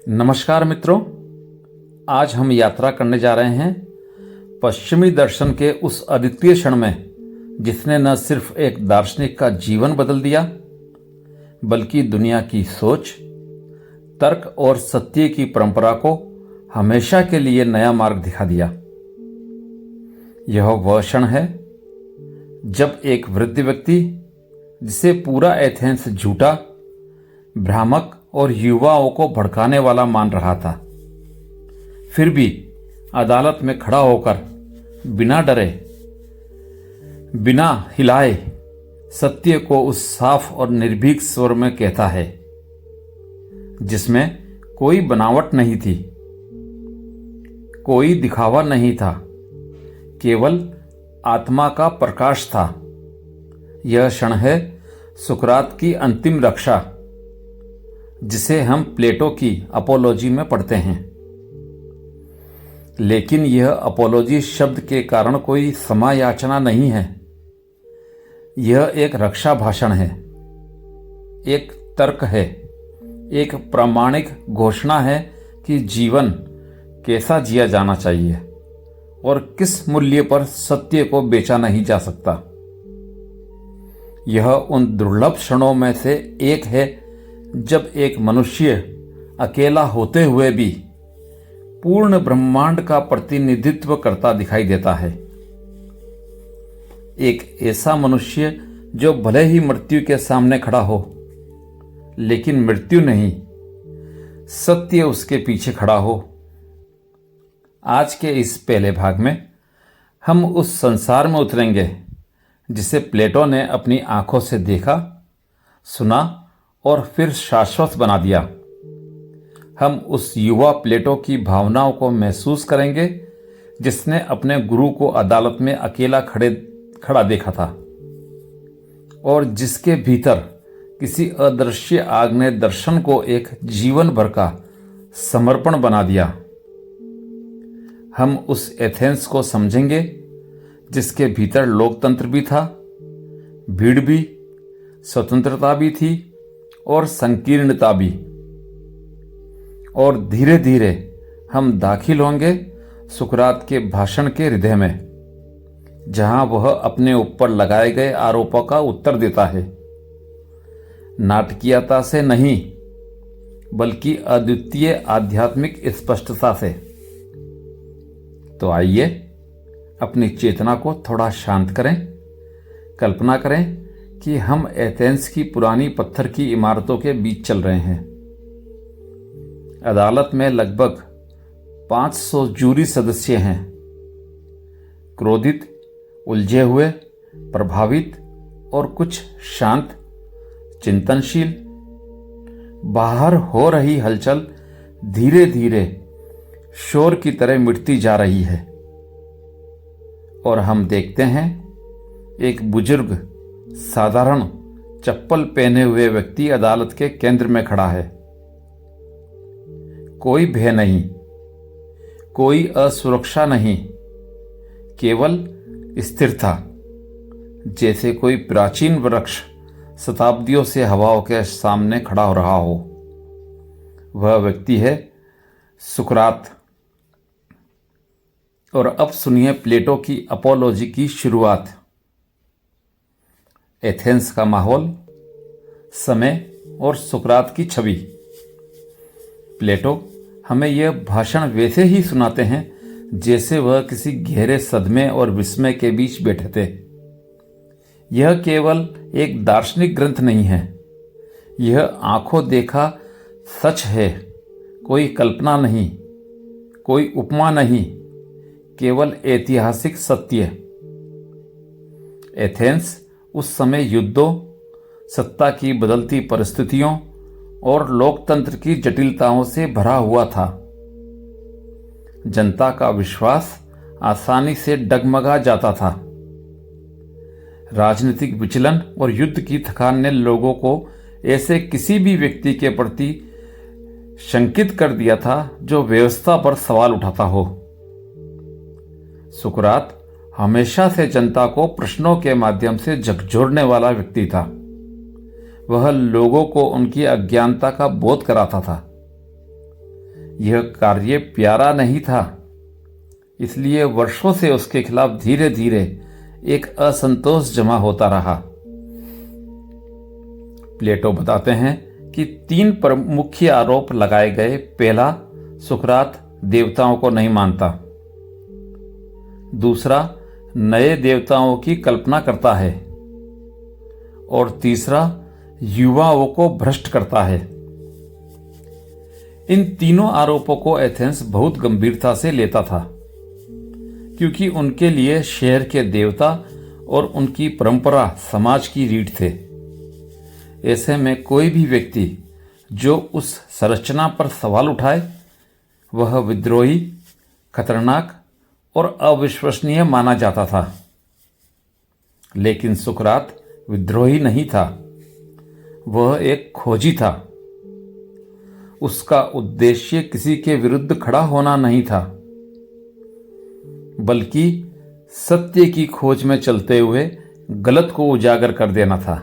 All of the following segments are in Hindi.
नमस्कार मित्रों, आज हम यात्रा करने जा रहे हैं पश्चिमी दर्शन के उस अद्वितीय क्षण में जिसने न सिर्फ एक दार्शनिक का जीवन बदल दिया बल्कि दुनिया की सोच, तर्क और सत्य की परंपरा को हमेशा के लिए नया मार्ग दिखा दिया। यह वह क्षण है जब एक वृद्ध व्यक्ति, जिसे पूरा एथेंस झूठा, भ्रामक और युवाओं को भड़काने वाला मान रहा था, फिर भी अदालत में खड़ा होकर बिना डरे, बिना हिलाए सत्य को उस साफ और निर्भीक स्वर में कहता है, जिसमें कोई बनावट नहीं थी, कोई दिखावा नहीं था, केवल आत्मा का प्रकाश था। यह क्षण है सुकरात की अंतिम रक्षा, जिसे हम प्लेटो की अपोलॉजी में पढ़ते हैं। लेकिन यह अपोलॉजी शब्द के कारण कोई समायाचना नहीं है। यह एक रक्षा भाषण है, एक तर्क है, एक प्रामाणिक घोषणा है कि जीवन कैसा जिया जाना चाहिए और किस मूल्य पर सत्य को बेचा नहीं जा सकता। यह उन दुर्लभ क्षणों में से एक है जब एक मनुष्य अकेला होते हुए भी पूर्ण ब्रह्मांड का प्रतिनिधित्व करता दिखाई देता है। एक ऐसा मनुष्य जो भले ही मृत्यु के सामने खड़ा हो, लेकिन मृत्यु नहीं, सत्य उसके पीछे खड़ा हो। आज के इस पहले भाग में हम उस संसार में उतरेंगे जिसे प्लेटो ने अपनी आंखों से देखा, सुना और फिर शाश्वत बना दिया। हम उस युवा प्लेटो की भावनाओं को महसूस करेंगे जिसने अपने गुरु को अदालत में अकेला खड़ा देखा था और जिसके भीतर किसी अदृश्य आग ने दर्शन को एक जीवन भर का समर्पण बना दिया। हम उस एथेंस को समझेंगे जिसके भीतर लोकतंत्र भी था, भीड़ भी, स्वतंत्रता भी थी और संकीर्णता भी। और धीरे धीरे हम दाखिल होंगे सुकरात के भाषण के हृदय में, जहां वह अपने ऊपर लगाए गए आरोपों का उत्तर देता है, नाटकीयता से नहीं बल्कि अद्वितीय आध्यात्मिक स्पष्टता से। तो आइए अपनी चेतना को थोड़ा शांत करें। कल्पना करें कि हम एथेंस की पुरानी पत्थर की इमारतों के बीच चल रहे हैं। अदालत में लगभग 500 जूरी सदस्य हैं, क्रोधित, उलझे हुए, प्रभावित और कुछ शांत, चिंतनशील। बाहर हो रही हलचल धीरे धीरे शोर की तरह मिटती जा रही है और हम देखते हैं एक बुजुर्ग, साधारण चप्पल पहने हुए व्यक्ति अदालत के केंद्र में खड़ा है। कोई भय नहीं, कोई असुरक्षा नहीं, केवल स्थिरता, जैसे कोई प्राचीन वृक्ष शताब्दियों से हवाओं के सामने खड़ा हो रहा हो। वह व्यक्ति है सुकरात। और अब सुनिए प्लेटो की अपोलॉजी की शुरुआत। एथेंस का माहौल, समय और सुकरात की छवि। प्लेटो हमें यह भाषण वैसे ही सुनाते हैं जैसे वह किसी गहरे सदमे और विस्मय के बीच बैठे थे। यह केवल एक दार्शनिक ग्रंथ नहीं है, यह आंखों देखा सच है। कोई कल्पना नहीं, कोई उपमा नहीं, केवल ऐतिहासिक सत्य। एथेंस उस समय युद्धों, सत्ता की बदलती परिस्थितियों और लोकतंत्र की जटिलताओं से भरा हुआ था। जनता का विश्वास आसानी से डगमगा जाता था। राजनीतिक विचलन और युद्ध की थकान ने लोगों को ऐसे किसी भी व्यक्ति के प्रति शंकित कर दिया था जो व्यवस्था पर सवाल उठाता हो। सुकरात हमेशा से जनता को प्रश्नों के माध्यम से झकझोरने वाला व्यक्ति था। वह लोगों को उनकी अज्ञानता का बोध कराता था। यह कार्य प्यारा नहीं था, इसलिए वर्षों से उसके खिलाफ धीरे धीरे एक असंतोष जमा होता रहा। प्लेटो बताते हैं कि 3 मुख्य आरोप लगाए गए। पहला, सुकरात देवताओं को नहीं मानता। दूसरा, नए देवताओं की कल्पना करता है। और तीसरा, युवाओं को भ्रष्ट करता है। इन तीनों आरोपों को एथेंस बहुत गंभीरता से लेता था, क्योंकि उनके लिए शहर के देवता और उनकी परंपरा समाज की रीढ़ थे। ऐसे में कोई भी व्यक्ति जो उस संरचना पर सवाल उठाए वह विद्रोही, खतरनाक और अविश्वसनीय माना जाता था। लेकिन सुकरात विद्रोही नहीं था, वह एक खोजी था। उसका उद्देश्य किसी के विरुद्ध खड़ा होना नहीं था, बल्कि सत्य की खोज में चलते हुए गलत को उजागर कर देना था।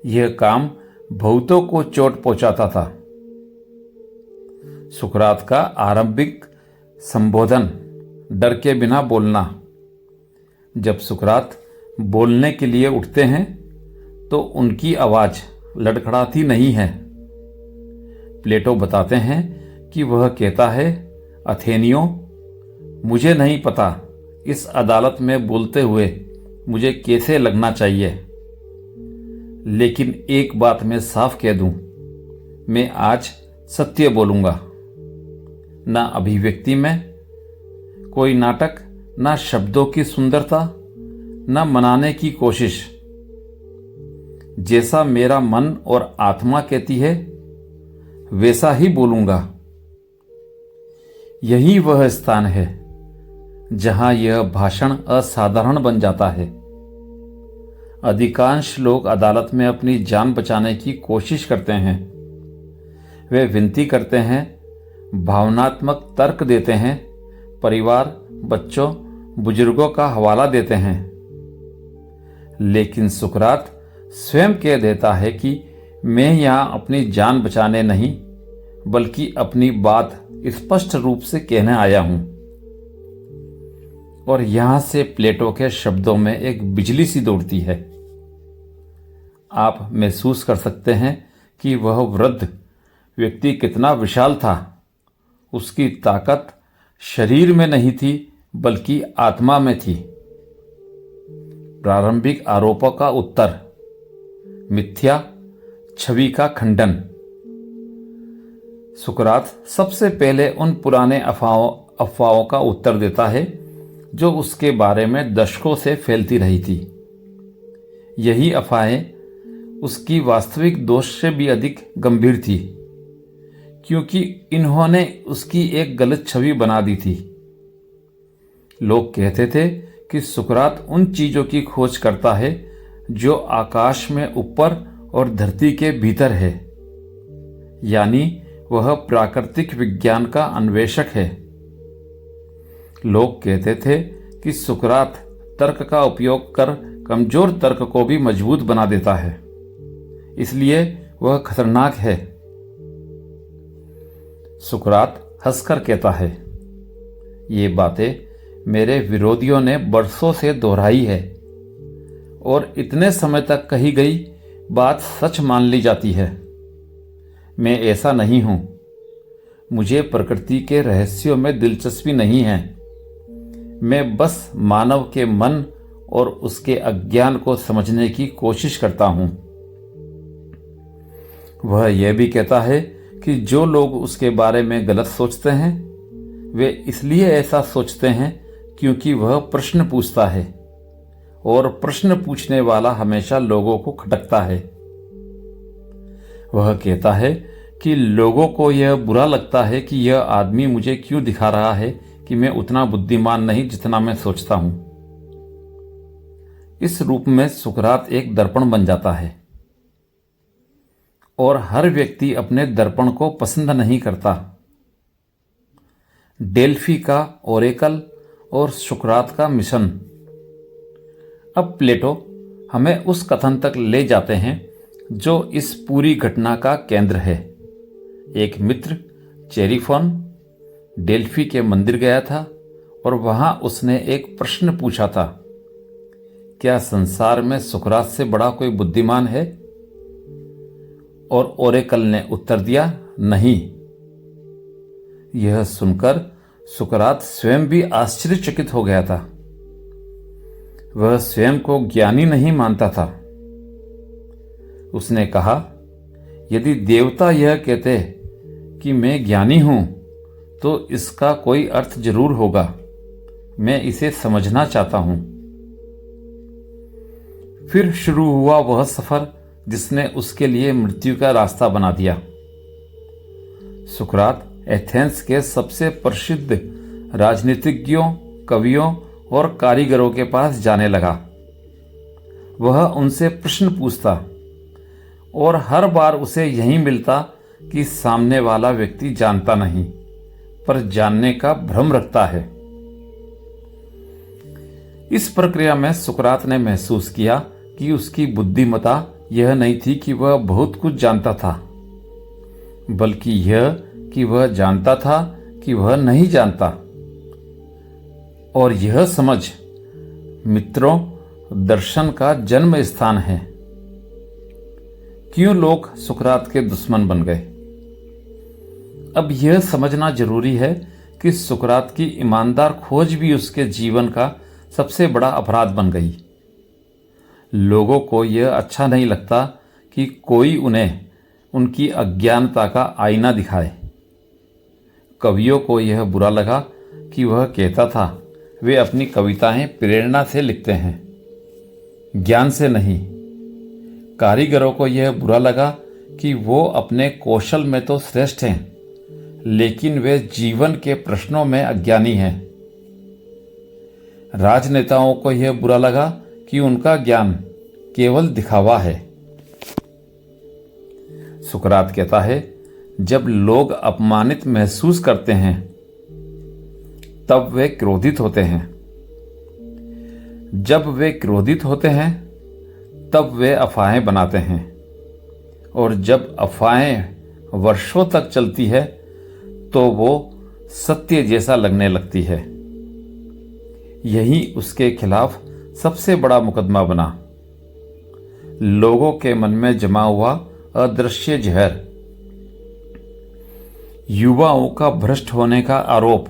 यह काम बहुतों को चोट पहुंचाता था। सुकरात का आरंभिक संबोधन, डर के बिना बोलना। जब सुकरात बोलने के लिए उठते हैं तो उनकी आवाज लड़खड़ाती नहीं है। प्लेटो बताते हैं कि वह कहता है, अथेनियों, मुझे नहीं पता इस अदालत में बोलते हुए मुझे कैसे लगना चाहिए, लेकिन एक बात मैं साफ कह दूं, मैं आज सत्य बोलूंगा। ना अभिव्यक्ति में कोई नाटक, ना शब्दों की सुंदरता, ना मनाने की कोशिश। जैसा मेरा मन और आत्मा कहती है वैसा ही बोलूंगा। यही वह स्थान है जहां यह भाषण असाधारण बन जाता है। अधिकांश लोग अदालत में अपनी जान बचाने की कोशिश करते हैं। वे विनती करते हैं, भावनात्मक तर्क देते हैं, परिवार, बच्चों, बुजुर्गों का हवाला देते हैं। लेकिन सुकरात स्वयं कह देता है कि मैं यहां अपनी जान बचाने नहीं, बल्कि अपनी बात स्पष्ट रूप से कहने आया हूं। और यहां से प्लेटो के शब्दों में एक बिजली सी दौड़ती है। आप महसूस कर सकते हैं कि वह वृद्ध व्यक्ति कितना विशाल था। उसकी ताकत शरीर में नहीं थी, बल्कि आत्मा में थी। प्रारंभिक आरोपों का उत्तर, मिथ्या छवि का खंडन। सुकरात सबसे पहले उन पुराने अफवाहों का उत्तर देता है जो उसके बारे में दशकों से फैलती रही थी। यही अफवाहें उसकी वास्तविक दोष से भी अधिक गंभीर थी, क्योंकि इन्होंने उसकी एक गलत छवि बना दी थी। लोग कहते थे कि सुकरात उन चीजों की खोज करता है जो आकाश में ऊपर और धरती के भीतर है, यानी वह प्राकृतिक विज्ञान का अन्वेषक है। लोग कहते थे कि सुकरात तर्क का उपयोग कर कमजोर तर्क को भी मजबूत बना देता है, इसलिए वह खतरनाक है। सुकरात हंसकर कहता है, ये बातें मेरे विरोधियों ने बरसों से दोहराई है और इतने समय तक कही गई बात सच मान ली जाती है। मैं ऐसा नहीं हूं। मुझे प्रकृति के रहस्यों में दिलचस्पी नहीं है। मैं बस मानव के मन और उसके अज्ञान को समझने की कोशिश करता हूं। वह यह भी कहता है कि जो लोग उसके बारे में गलत सोचते हैं वे इसलिए ऐसा सोचते हैं क्योंकि वह प्रश्न पूछता है, और प्रश्न पूछने वाला हमेशा लोगों को खटकता है। वह कहता है कि लोगों को यह बुरा लगता है कि यह आदमी मुझे क्यों दिखा रहा है कि मैं उतना बुद्धिमान नहीं जितना मैं सोचता हूं। इस रूप में सुकरात एक दर्पण बन जाता है, और हर व्यक्ति अपने दर्पण को पसंद नहीं करता। डेल्फी का ओरेकल और सुकरात का मिशन। अब प्लेटो हमें उस कथन तक ले जाते हैं जो इस पूरी घटना का केंद्र है। एक मित्र चेरीफोन डेल्फी के मंदिर गया था और वहां उसने एक प्रश्न पूछा था, क्या संसार में सुकरात से बड़ा कोई बुद्धिमान है? और ओरेकल ने उत्तर दिया, नहीं। यह सुनकर सुकरात स्वयं भी आश्चर्यचकित हो गया था। वह स्वयं को ज्ञानी नहीं मानता था। उसने कहा, यदि देवता यह कहते कि मैं ज्ञानी हूं तो इसका कोई अर्थ जरूर होगा। मैं इसे समझना चाहता हूं। फिर शुरू हुआ वह सफर जिसने उसके लिए मृत्यु का रास्ता बना दिया। सुकरात एथेंस के सबसे प्रसिद्ध राजनीतिज्ञों, कवियों और कारीगरों के पास जाने लगा। वह उनसे प्रश्न पूछता और हर बार उसे यही मिलता कि सामने वाला व्यक्ति जानता नहीं, पर जानने का भ्रम रखता है। इस प्रक्रिया में सुकरात ने महसूस किया कि उसकी बुद्धिमत्ता यह नहीं थी कि वह बहुत कुछ जानता था, बल्कि यह कि वह जानता था कि वह नहीं जानता। और यह समझ, मित्रों, दर्शन का जन्म स्थान है। क्यों लोग सुकरात के दुश्मन बन गए? अब यह समझना जरूरी है कि सुकरात की ईमानदार खोज भी उसके जीवन का सबसे बड़ा अपराध बन गई। लोगों को यह अच्छा नहीं लगता कि कोई उन्हें उनकी अज्ञानता का आईना दिखाए। कवियों को यह बुरा लगा कि वह कहता था वे अपनी कविताएं प्रेरणा से लिखते हैं, ज्ञान से नहीं। कारीगरों को यह बुरा लगा कि वो अपने कौशल में तो श्रेष्ठ हैं, लेकिन वे जीवन के प्रश्नों में अज्ञानी हैं। राजनेताओं को यह बुरा लगा कि उनका ज्ञान केवल दिखावा है। सुकरात कहता है, जब लोग अपमानित महसूस करते हैं तब वे क्रोधित होते हैं। जब वे क्रोधित होते हैं तब वे अफवाहें बनाते हैं, और जब अफवाहें वर्षों तक चलती है तो वो सत्य जैसा लगने लगती है। यही उसके खिलाफ सबसे बड़ा मुकदमा बना। लोगों के मन में जमा हुआ अदृश्य जहर, युवाओं का भ्रष्ट होने का आरोप,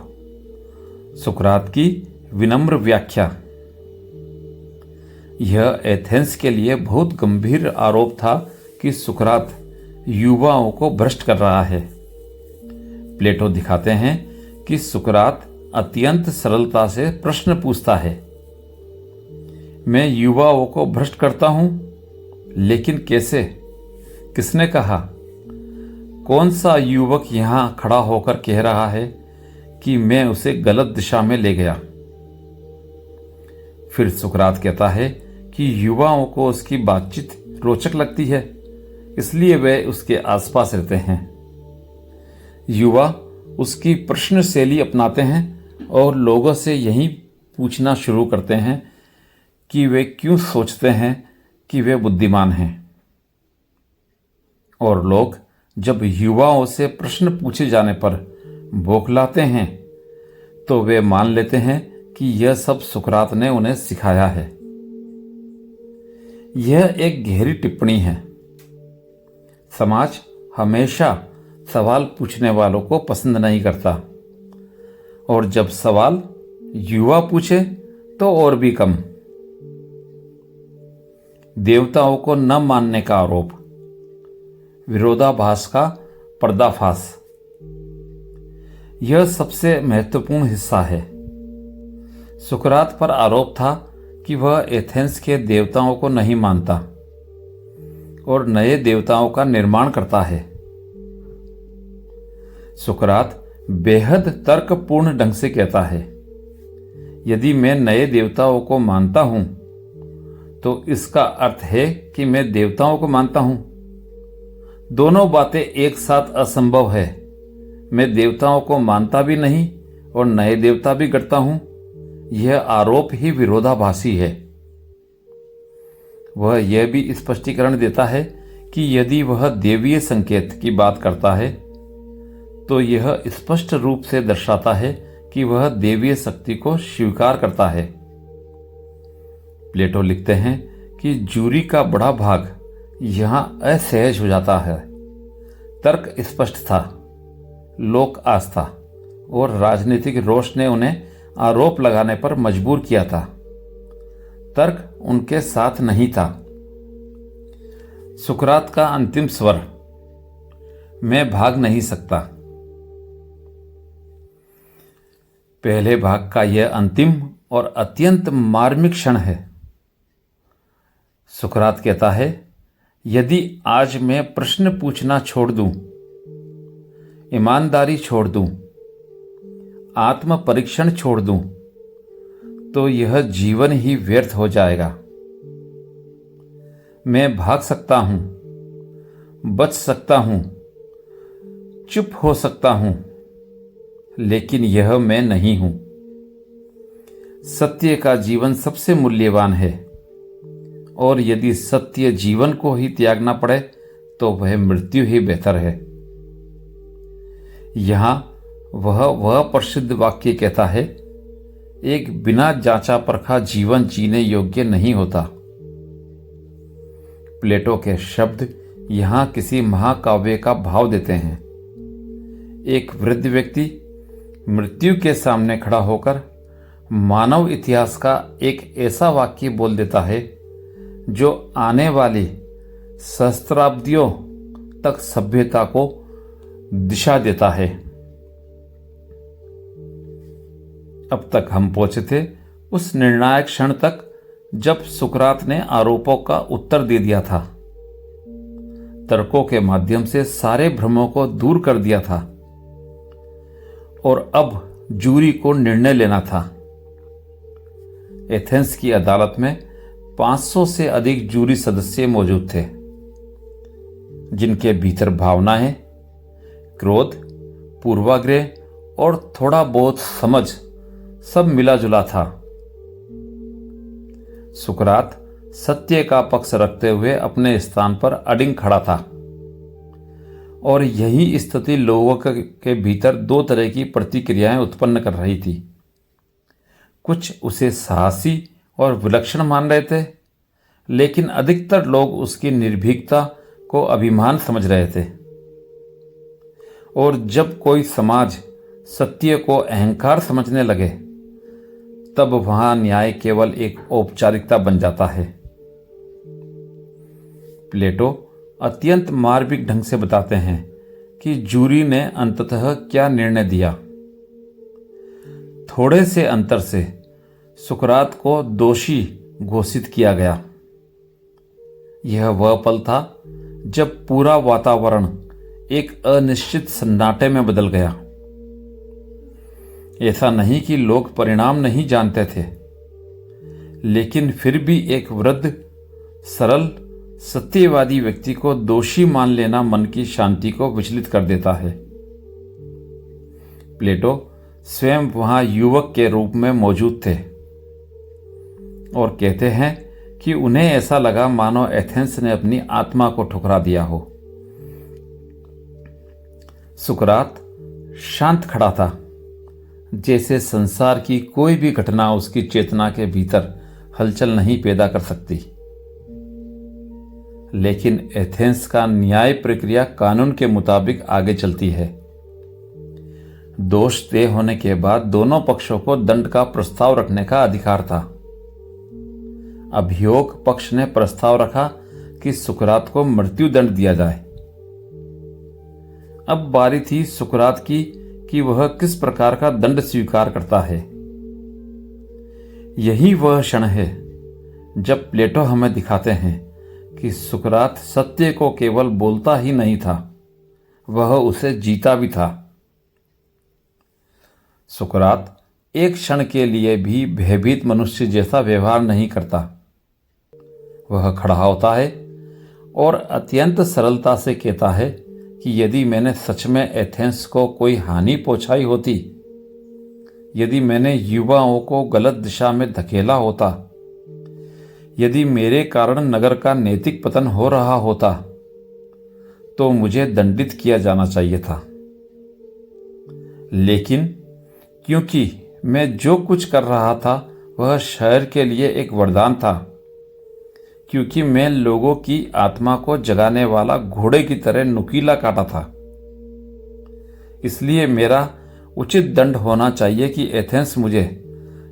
सुकरात की विनम्र व्याख्या। यह एथेंस के लिए बहुत गंभीर आरोप था कि सुकरात युवाओं को भ्रष्ट कर रहा है। प्लेटो दिखाते हैं कि सुकरात अत्यंत सरलता से प्रश्न पूछता है, मैं युवाओं को भ्रष्ट करता हूं, लेकिन कैसे? किसने कहा? कौन सा युवक यहां खड़ा होकर कह रहा है कि मैं उसे गलत दिशा में ले गया? फिर सुकरात कहता है कि युवाओं को उसकी बातचीत रोचक लगती है, इसलिए वे उसके आसपास रहते हैं। युवा उसकी प्रश्न शैली अपनाते हैं और लोगों से यही पूछना शुरू करते हैं कि वे क्यों सोचते हैं कि वे बुद्धिमान हैं। और लोग जब युवाओं से प्रश्न पूछे जाने पर बौखलाते हैं तो वे मान लेते हैं कि यह सब सुकरात ने उन्हें सिखाया है। यह एक गहरी टिप्पणी है। समाज हमेशा सवाल पूछने वालों को पसंद नहीं करता, और जब सवाल युवा पूछे तो और भी कम। देवताओं को न मानने का आरोप, विरोधाभास का पर्दाफाश। यह सबसे महत्वपूर्ण हिस्सा है। सुकरात पर आरोप था कि वह एथेंस के देवताओं को नहीं मानता और नए देवताओं का निर्माण करता है। सुकरात बेहद तर्कपूर्ण ढंग से कहता है, यदि मैं नए देवताओं को मानता हूं तो इसका अर्थ है कि मैं देवताओं को मानता हूं। दोनों बातें एक साथ असंभव है। मैं देवताओं को मानता भी नहीं और नए देवता भी गढ़ता हूं। यह आरोप ही विरोधाभासी है। वह यह भी स्पष्टीकरण देता है कि यदि वह देवीय संकेत की बात करता है तो यह स्पष्ट रूप से दर्शाता है कि वह देवीय शक्ति को स्वीकार करता है। प्लेटो लिखते हैं कि जूरी का बड़ा भाग यहां असहज हो जाता है। तर्क स्पष्ट था, लोक आस्था और राजनीतिक रोष ने उन्हें आरोप लगाने पर मजबूर किया था। तर्क उनके साथ नहीं था। सुकरात का अंतिम स्वर, मैं भाग नहीं सकता। पहले भाग का यह अंतिम और अत्यंत मार्मिक क्षण है। सुकरात कहता है, यदि आज मैं प्रश्न पूछना छोड़ दूं, ईमानदारी छोड़ दूं, आत्म परीक्षण छोड़ दूं, तो यह जीवन ही व्यर्थ हो जाएगा। मैं भाग सकता हूं, बच सकता हूं, चुप हो सकता हूं, लेकिन यह मैं नहीं हूं। सत्य का जीवन सबसे मूल्यवान है, और यदि सत्य जीवन को ही त्यागना पड़े तो वह मृत्यु ही बेहतर है। यहां वह प्रसिद्ध वाक्य कहता है, एक बिना जांचा परखा जीवन जीने योग्य नहीं होता। प्लेटो के शब्द यहां किसी महाकाव्य का भाव देते हैं। एक वृद्ध व्यक्ति मृत्यु के सामने खड़ा होकर मानव इतिहास का एक ऐसा वाक्य बोल देता है जो आने वाली सहस्त्राब्दियों तक सभ्यता को दिशा देता है। अब तक हम पहुंचे थे उस निर्णायक क्षण तक जब सुकरात ने आरोपों का उत्तर दे दिया था, तर्कों के माध्यम से सारे भ्रमों को दूर कर दिया था, और अब जूरी को निर्णय लेना था। एथेंस की अदालत में 500 से अधिक जूरी सदस्य मौजूद थे, जिनके भीतर भावनाएं, क्रोध, पूर्वाग्रह और थोड़ा बहुत समझ सब मिला जुला था। सुकरात सत्य का पक्ष रखते हुए अपने स्थान पर अडिग खड़ा था, और यही स्थिति लोगों के भीतर दो तरह की प्रतिक्रियाएं उत्पन्न कर रही थी। कुछ उसे साहसी और विलक्षण मान रहे थे, लेकिन अधिकतर लोग उसकी निर्भीकता को अभिमान समझ रहे थे। और जब कोई समाज सत्य को अहंकार समझने लगे, तब वहां न्याय केवल एक औपचारिकता बन जाता है। प्लेटो अत्यंत मार्मिक ढंग से बताते हैं कि जूरी ने अंततः क्या निर्णय दिया। थोड़े से अंतर से सुकरात को दोषी घोषित किया गया। यह वह पल था जब पूरा वातावरण एक अनिश्चित सन्नाटे में बदल गया। ऐसा नहीं कि लोग परिणाम नहीं जानते थे, लेकिन फिर भी एक वृद्ध, सरल, सत्यवादी व्यक्ति को दोषी मान लेना मन की शांति को विचलित कर देता है। प्लेटो स्वयं वहां युवक के रूप में मौजूद थे और कहते हैं कि उन्हें ऐसा लगा मानो एथेंस ने अपनी आत्मा को ठुकरा दिया हो। सुकरात शांत खड़ा था, जैसे संसार की कोई भी घटना उसकी चेतना के भीतर हलचल नहीं पैदा कर सकती। लेकिन एथेंस का न्याय प्रक्रिया कानून के मुताबिक आगे चलती है। दोष तय होने के बाद दोनों पक्षों को दंड का प्रस्ताव रखने का अधिकार था। अभियोग पक्ष ने प्रस्ताव रखा कि सुकरात को मृत्यु दंड दिया जाए। अब बारी थी सुकरात की कि वह किस प्रकार का दंड स्वीकार करता है। यही वह क्षण है जब प्लेटो हमें दिखाते हैं कि सुकरात सत्य को केवल बोलता ही नहीं था, वह उसे जीता भी था। सुकरात एक क्षण के लिए भी भयभीत मनुष्य जैसा व्यवहार नहीं करता। वह खड़ा होता है और अत्यंत सरलता से कहता है कि यदि मैंने सच में एथेंस को कोई हानि पहुंचाई होती, यदि मैंने युवाओं को गलत दिशा में धकेला होता, यदि मेरे कारण नगर का नैतिक पतन हो रहा होता, तो मुझे दंडित किया जाना चाहिए था। लेकिन क्योंकि मैं जो कुछ कर रहा था वह शहर के लिए एक वरदान था, क्योंकि मैं लोगों की आत्मा को जगाने वाला घोड़े की तरह नुकीला काटा था, इसलिए मेरा उचित दंड होना चाहिए कि एथेंस मुझे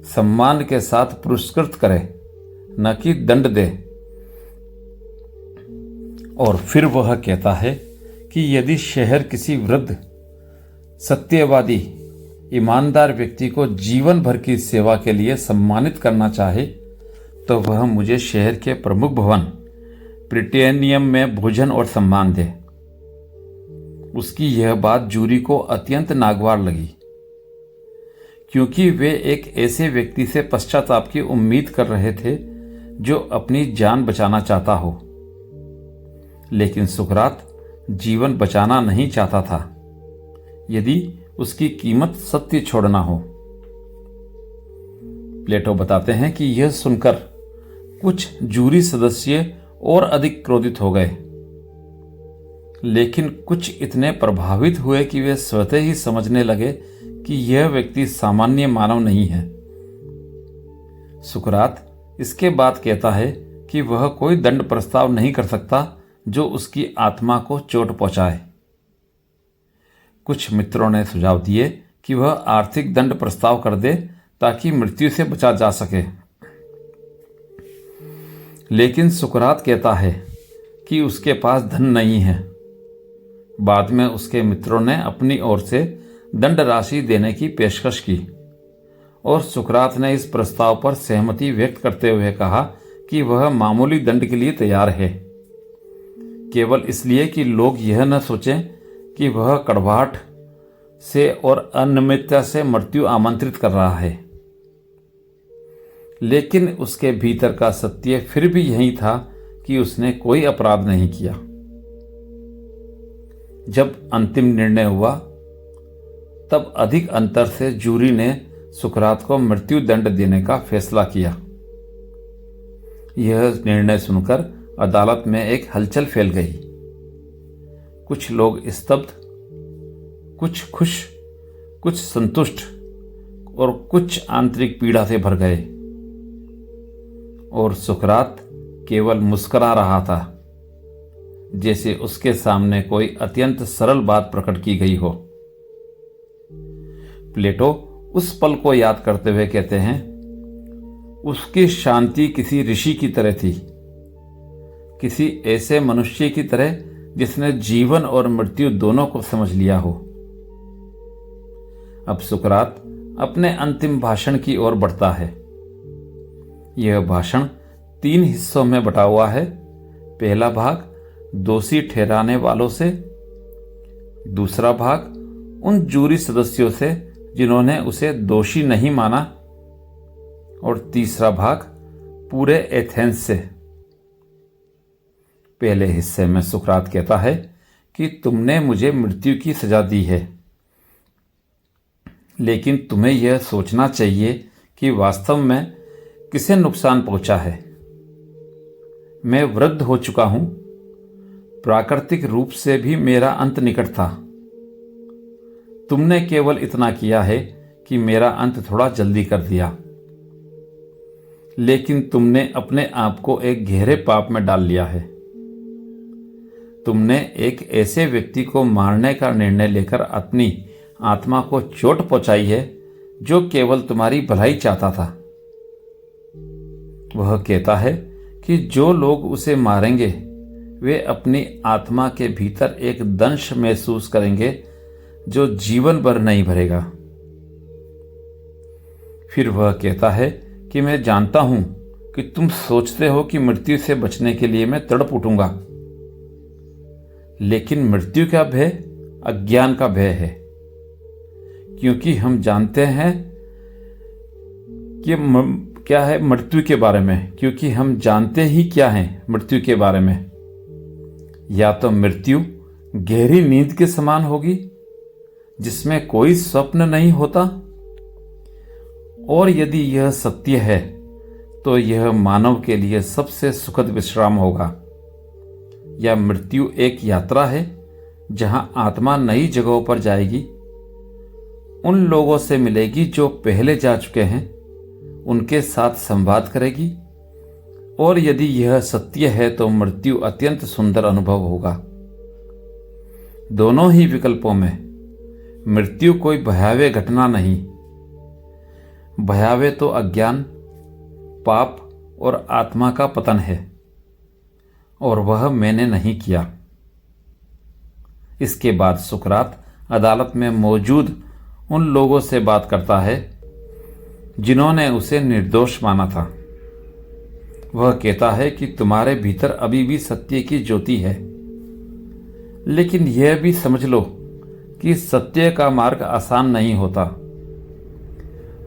सम्मान के साथ पुरस्कृत करे, न कि दंड दे। और फिर वह कहता है कि यदि शहर किसी वृद्ध, सत्यवादी, ईमानदार व्यक्ति को जीवन भर की सेवा के लिए सम्मानित करना चाहे तो वह मुझे शहर के प्रमुख भवन प्रिटेनियम में भोजन और सम्मान दे। उसकी यह बात जूरी को अत्यंत नागवार लगी, क्योंकि वे एक ऐसे व्यक्ति से पश्चाताप की उम्मीद कर रहे थे जो अपनी जान बचाना चाहता हो, लेकिन सुकरात जीवन बचाना नहीं चाहता था यदि उसकी कीमत सत्य छोड़ना हो। प्लेटो बताते हैं कि यह सुनकर कुछ जूरी सदस्य और अधिक क्रोधित हो गए, लेकिन कुछ इतने प्रभावित हुए कि वे स्वतः ही समझने लगे कि यह व्यक्ति सामान्य मानव नहीं है। सुकरात इसके बाद कहता है कि वह कोई दंड प्रस्ताव नहीं कर सकता जो उसकी आत्मा को चोट पहुंचाए। कुछ मित्रों ने सुझाव दिए कि वह आर्थिक दंड प्रस्ताव कर दे ताकि मृत्यु से बचा जा सके, लेकिन सुकरात कहता है कि उसके पास धन नहीं है। बाद में उसके मित्रों ने अपनी ओर से दंड राशि देने की पेशकश की और सुकरात ने इस प्रस्ताव पर सहमति व्यक्त करते हुए कहा कि वह मामूली दंड के लिए तैयार है, केवल इसलिए कि लोग यह न सोचें कि वह कड़वाहट से और अनियमितता से मृत्यु आमंत्रित कर रहा है। लेकिन उसके भीतर का सत्य फिर भी यही था कि उसने कोई अपराध नहीं किया। जब अंतिम निर्णय हुआ तब अधिक अंतर से जूरी ने सुकरात को मृत्यु दंड देने का फैसला किया। यह निर्णय सुनकर अदालत में एक हलचल फैल गई। कुछ लोग स्तब्ध, कुछ खुश, कुछ संतुष्ट और कुछ आंतरिक पीड़ा से भर गए, और सुकरात केवल मुस्कुरा रहा था, जैसे उसके सामने कोई अत्यंत सरल बात प्रकट की गई हो। प्लेटो उस पल को याद करते हुए कहते हैं, उसकी शांति किसी ऋषि की तरह थी, किसी ऐसे मनुष्य की तरह जिसने जीवन और मृत्यु दोनों को समझ लिया हो। अब सुकरात अपने अंतिम भाषण की ओर बढ़ता है। यह भाषण 3 हिस्सों में बटा हुआ है। पहला भाग दोषी ठहराने वालों से, दूसरा भाग उन जूरी सदस्यों से जिन्होंने उसे दोषी नहीं माना, और तीसरा भाग पूरे एथेंस से। पहले हिस्से में सुकरात कहता है कि तुमने मुझे मृत्यु की सजा दी है, लेकिन तुम्हें यह सोचना चाहिए कि वास्तव में किसे नुकसान पहुंचा है। मैं वृद्ध हो चुका हूं, प्राकृतिक रूप से भी मेरा अंत निकट था। तुमने केवल इतना किया है कि मेरा अंत थोड़ा जल्दी कर दिया, लेकिन तुमने अपने आप को एक गहरे पाप में डाल लिया है। तुमने एक ऐसे व्यक्ति को मारने का निर्णय लेकर अपनी आत्मा को चोट पहुंचाई है जो केवल तुम्हारी भलाई चाहता था। वह कहता है कि जो लोग उसे मारेंगे वे अपनी आत्मा के भीतर एक दंश महसूस करेंगे जो जीवन भर नहीं भरेगा। फिर वह कहता है कि मैं जानता हूं कि तुम सोचते हो कि मृत्यु से बचने के लिए मैं तड़प उठूंगा, लेकिन मृत्यु का भय अज्ञान का भय है, क्योंकि हम जानते हैं कि क्या है मृत्यु के बारे में, क्योंकि हम जानते ही क्या है मृत्यु के बारे में। या तो मृत्यु गहरी नींद के समान होगी जिसमें कोई स्वप्न नहीं होता, और यदि यह सत्य है तो यह मानव के लिए सबसे सुखद विश्राम होगा। या मृत्यु एक यात्रा है जहां आत्मा नई जगहों पर जाएगी उन लोगों से मिलेगी जो पहले जा चुके हैं, उनके साथ संवाद करेगी, और यदि यह सत्य है तो मृत्यु अत्यंत सुंदर अनुभव होगा। दोनों ही विकल्पों में मृत्यु कोई भयावह घटना नहीं। भयावह तो अज्ञान, पाप और आत्मा का पतन है, और वह मैंने नहीं किया। इसके बाद सुकरात अदालत में मौजूद उन लोगों से बात करता है जिन्होंने उसे निर्दोष माना था। वह कहता है कि तुम्हारे भीतर अभी भी सत्य की ज्योति है, लेकिन यह भी समझ लो कि सत्य का मार्ग आसान नहीं होता।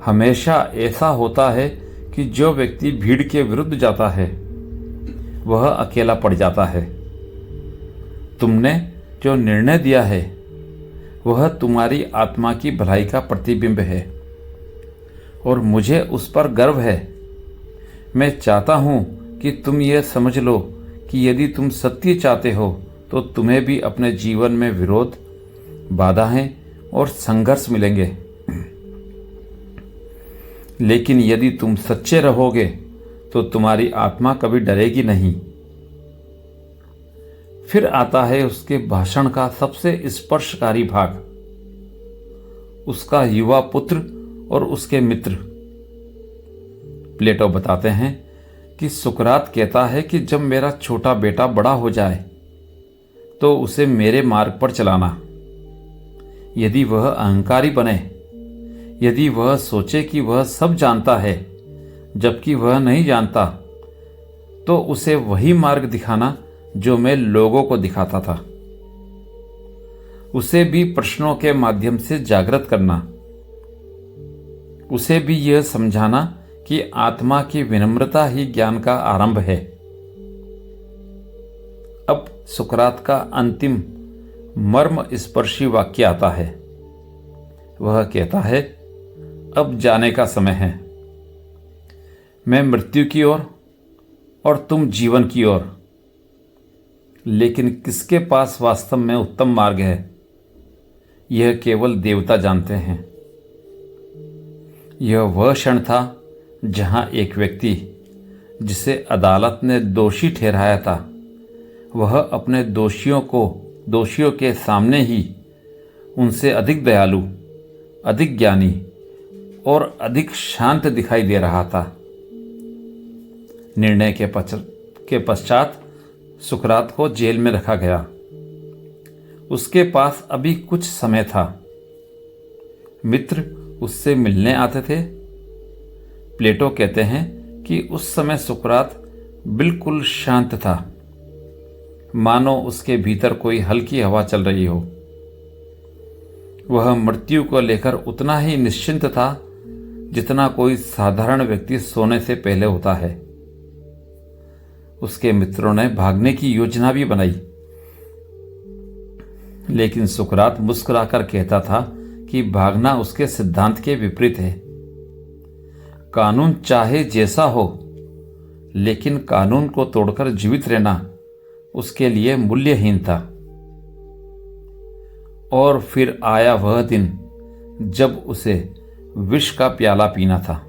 हमेशा ऐसा होता है कि जो व्यक्ति भीड़ के विरुद्ध जाता है वह अकेला पड़ जाता है। तुमने जो निर्णय दिया है वह तुम्हारी आत्मा की भलाई का प्रतिबिंब है, और मुझे उस पर गर्व है। मैं चाहता हूं कि तुम यह समझ लो कि यदि तुम सत्य चाहते हो तो तुम्हें भी अपने जीवन में विरोध, बाधाएं और संघर्ष मिलेंगे, लेकिन यदि तुम सच्चे रहोगे तो तुम्हारी आत्मा कभी डरेगी नहीं। फिर आता है उसके भाषण का सबसे स्पर्शकारी भाग, उसका युवा पुत्र और उसके मित्र। प्लेटो बताते हैं कि सुकरात कहता है कि जब मेरा छोटा बेटा बड़ा हो जाए तो उसे मेरे मार्ग पर चलाना। यदि वह अहंकारी बने, यदि वह सोचे कि वह सब जानता है जबकि वह नहीं जानता, तो उसे वही मार्ग दिखाना जो मैं लोगों को दिखाता था। उसे भी प्रश्नों के माध्यम से जागृत करना, उसे भी यह समझाना कि आत्मा की विनम्रता ही ज्ञान का आरंभ है। अब सुकरात का अंतिम मर्म स्पर्शी वाक्य आता है। वह कहता है, अब जाने का समय है। मैं मृत्यु की ओर और तुम जीवन की ओर। लेकिन किसके पास वास्तव में उत्तम मार्ग है, यह केवल देवता जानते हैं। यह वह क्षण था जहां एक व्यक्ति जिसे अदालत ने दोषी ठहराया था, वह अपने दोषियों के सामने ही उनसे अधिक दयालु, अधिक ज्ञानी और अधिक शांत दिखाई दे रहा था। निर्णय के पश्चात सुकरात को जेल में रखा गया। उसके पास अभी कुछ समय था। मित्र उससे मिलने आते थे। प्लेटो कहते हैं कि उस समय सुकरात बिल्कुल शांत था, मानो उसके भीतर कोई हल्की हवा चल रही हो। वह मृत्यु को लेकर उतना ही निश्चिंत था जितना कोई साधारण व्यक्ति सोने से पहले होता है। उसके मित्रों ने भागने की योजना भी बनाई, लेकिन सुकरात मुस्कुराकर कहता था कि भागना उसके सिद्धांत के विपरीत है। कानून चाहे जैसा हो, लेकिन कानून को तोड़कर जीवित रहना उसके लिए मूल्यहीन था। और फिर आया वह दिन जब उसे विष का प्याला पीना था।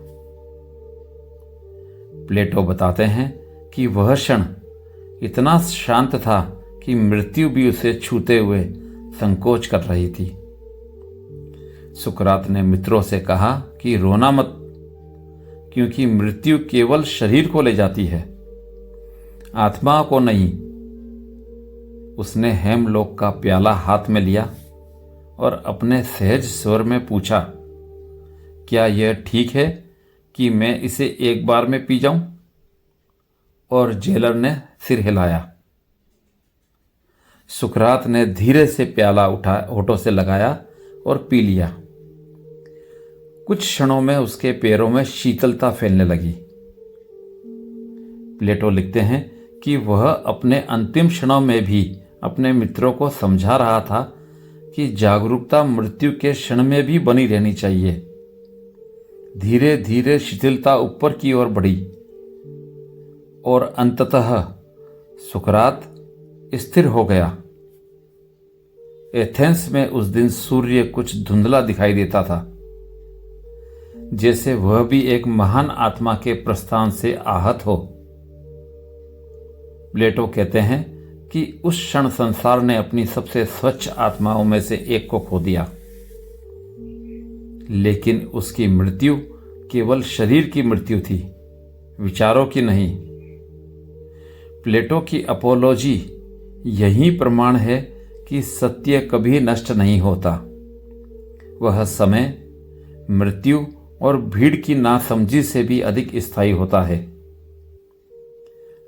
प्लेटो बताते हैं कि वह क्षण इतना शांत था कि मृत्यु भी उसे छूते हुए संकोच कर रही थी। सुकरात ने मित्रों से कहा कि रोना मत, क्योंकि मृत्यु केवल शरीर को ले जाती है, आत्मा को नहीं। उसने हेमलोक का प्याला हाथ में लिया और अपने सहज स्वर में पूछा, क्या यह ठीक है कि मैं इसे एक बार में पी जाऊं? और जेलर ने सिर हिलाया। सुकरात ने धीरे से प्याला उठा होठों से लगाया और पी लिया। कुछ क्षणों में उसके पैरों में शीतलता फैलने लगी। प्लेटो लिखते हैं कि वह अपने अंतिम क्षणों में भी अपने मित्रों को समझा रहा था कि जागरूकता मृत्यु के क्षण में भी बनी रहनी चाहिए। धीरे धीरे शिथिलता ऊपर की ओर बढ़ी और अंततः सुकरात स्थिर हो गया। एथेंस में उस दिन सूर्य कुछ धुंधला दिखाई देता था, जैसे वह भी एक महान आत्मा के प्रस्थान से आहत हो। प्लेटो कहते हैं कि उस क्षण संसार ने अपनी सबसे स्वच्छ आत्माओं में से एक को खो दिया, लेकिन उसकी मृत्यु केवल शरीर की मृत्यु थी, विचारों की नहीं। प्लेटो की अपोलॉजी यही प्रमाण है कि सत्य कभी नष्ट नहीं होता। वह समय, मृत्यु और भीड़ की नासमझी से भी अधिक स्थायी होता है।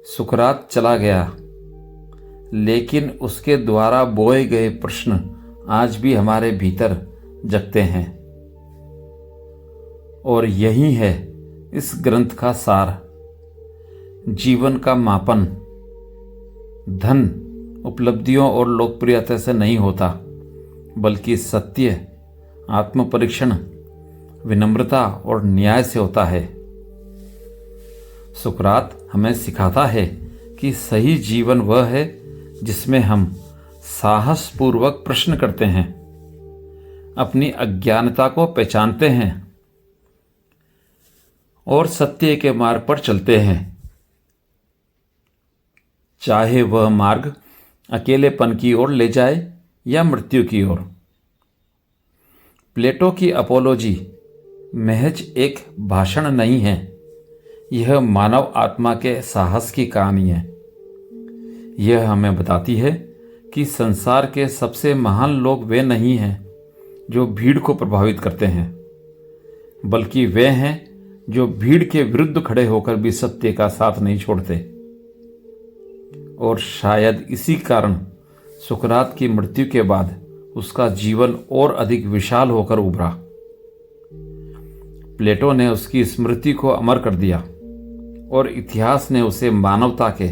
सुकरात चला गया, लेकिन उसके द्वारा बोए गए प्रश्न आज भी हमारे भीतर जगते हैं। और यही है इस ग्रंथ का सार। जीवन का मापन धन, उपलब्धियों और लोकप्रियता से नहीं होता, बल्कि सत्य, आत्मपरीक्षण, विनम्रता और न्याय से होता है। सुकरात हमें सिखाता है कि सही जीवन वह है जिसमें हम साहसपूर्वक प्रश्न करते हैं, अपनी अज्ञानता को पहचानते हैं और सत्य के मार्ग पर चलते हैं, चाहे वह मार्ग अकेलेपन की ओर ले जाए या मृत्यु की ओर। प्लेटो की अपोलॉजी महज एक भाषण नहीं है, यह मानव आत्मा के साहस की कहानी है। यह हमें बताती है कि संसार के सबसे महान लोग वे नहीं हैं जो भीड़ को प्रभावित करते हैं, बल्कि वे हैं जो भीड़ के विरुद्ध खड़े होकर भी सत्य का साथ नहीं छोड़ते। और शायद इसी कारण सुकरात की मृत्यु के बाद उसका जीवन और अधिक विशाल होकर उभरा। प्लेटो ने उसकी स्मृति को अमर कर दिया और इतिहास ने उसे मानवता के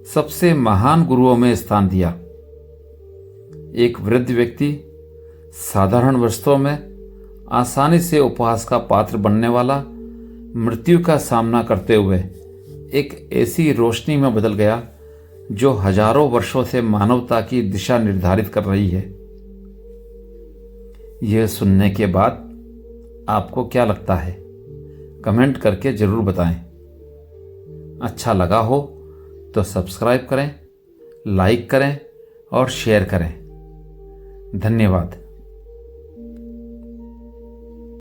सबसे महान गुरुओं में स्थान दिया। एक वृद्ध व्यक्ति, साधारण वस्तुओं में आसानी से उपहास का पात्र बनने वाला, मृत्यु का सामना करते हुए एक ऐसी रोशनी में बदल गया जो हजारों वर्षों से मानवता की दिशा निर्धारित कर रही है। यह सुनने के बाद आपको क्या लगता है? कमेंट करके जरूर बताएं। अच्छा लगा हो तो सब्सक्राइब करें, लाइक करें और शेयर करें। धन्यवाद।